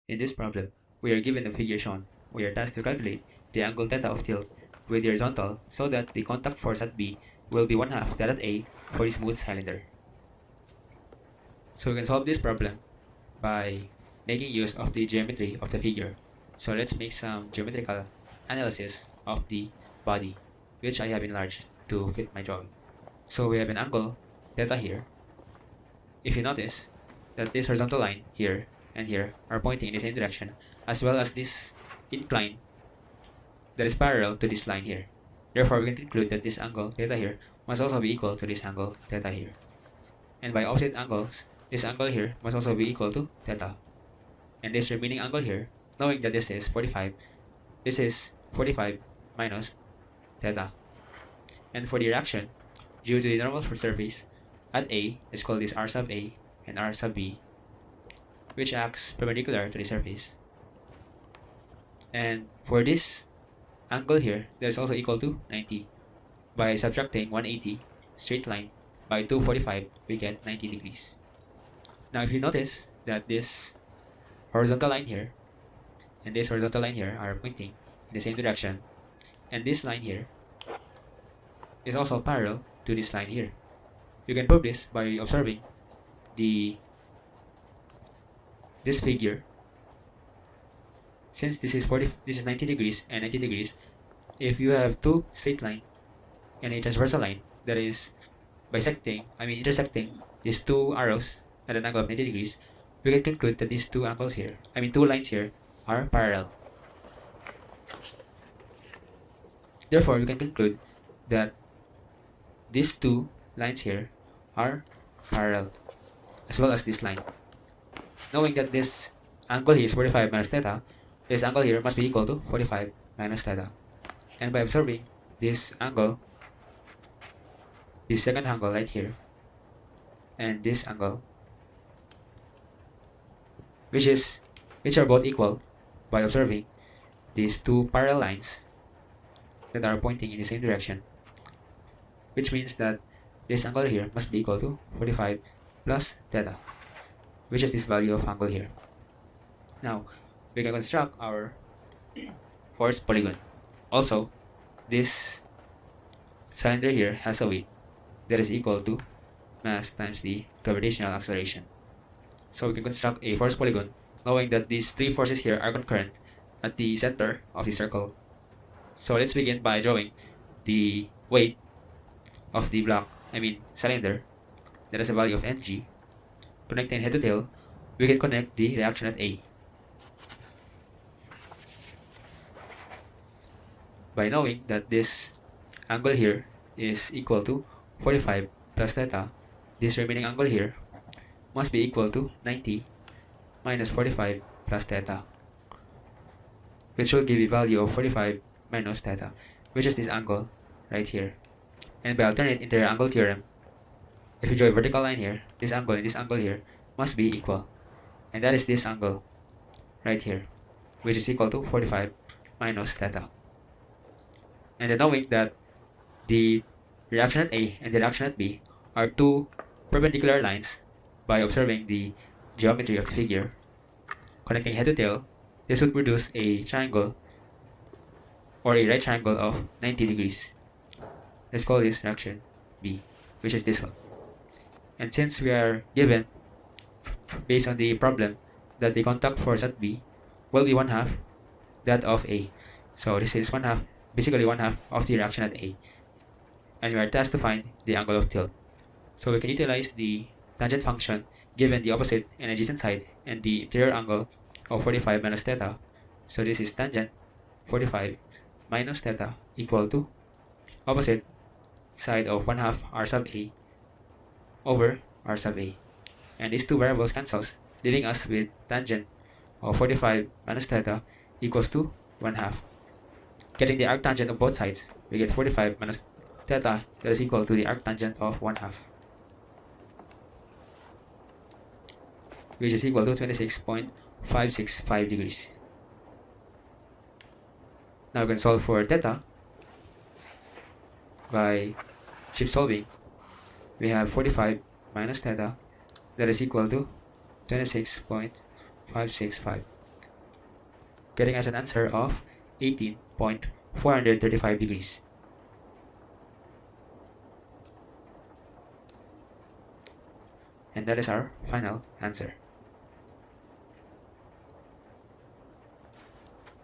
In this problem, we are given the figure shown. We are tasked to calculate the angle theta of tilt with the horizontal so that the contact force at B will be 1/2 that at A for the smooth cylinder. So we can solve this problem by making use of the geometry of the figure. So let's make some geometrical analysis of the body, which I have enlarged to fit my drawing. So we have an angle theta here. If you notice that this horizontal line here and here are pointing in the same direction, as well as this incline that is parallel to this line here. Therefore, we can conclude that this angle theta here must also be equal to this angle theta here. And by opposite angles, this angle here must also be equal to theta. And this remaining angle here, knowing that this is 45, this is 45 minus theta. And for the reaction, due to the normal surface at A, let's call this R sub A and R sub B, which acts perpendicular to the surface. And for this angle here, that is also equal to 90. By subtracting 180 straight line by 245, we get 90 degrees. Now if you notice that this horizontal line here and this horizontal line here are pointing in the same direction, and this line here is also parallel to this line here. You can prove this by observing this figure. Since this is 90 degrees and 90 degrees, if you have two straight line and a transversal line that is intersecting these two arrows at an angle of 90 degrees, we can conclude that these two lines here are parallel. Therefore, we can conclude that these two lines here are parallel, as well as this line. Knowing that this angle here is 45 minus theta, this angle here must be equal to 45 minus theta. And by observing this angle, this second angle right here, and this angle, which are both equal, by observing these two parallel lines that are pointing in the same direction, which means that this angle here must be equal to 45 plus theta, which is this value of angle here. Now, we can construct our force polygon. Also, this cylinder here has a weight that is equal to mass times the gravitational acceleration. So we can construct a force polygon knowing that these three forces here are concurrent at the center of the circle. So let's begin by drawing the weight of the cylinder that has a value of mg. Connecting head to tail, we can connect the reaction at A. By knowing that this angle here is equal to 45 plus theta, this remaining angle here must be equal to 90 minus 45 plus theta, which will give a value of 45 minus theta, which is this angle right here. And by alternate interior angle theorem, if you draw a vertical line here, this angle and this angle here must be equal. And that is this angle right here, which is equal to 45 minus theta. And then knowing that the reaction at A and the reaction at B are two perpendicular lines, by observing the geometry of the figure, connecting head to tail, this would produce a triangle or a right triangle of 90 degrees. Let's call this reaction B, which is this one. And since we are given, based on the problem, that the contact force at B will be 1/2 that of A, so this is 1/2, basically 1/2 of the reaction at A, and we are tasked to find the angle of tilt. So we can utilize the tangent function given the opposite and adjacent side and the interior angle of 45 minus theta. So this is tangent 45 minus theta equal to opposite side of 1/2 R sub A over R sub A. And these two variables cancels, leaving us with tangent of 45 minus theta equals to 1/2. Getting the arctangent of both sides, we get 45 minus theta that is equal to the arctangent of 1/2, which is equal to 26.565 degrees. Now we can solve for theta by shift solving. We have 45 minus theta that is equal to 26.565. getting us an answer of 18.435 degrees. And that is our final answer.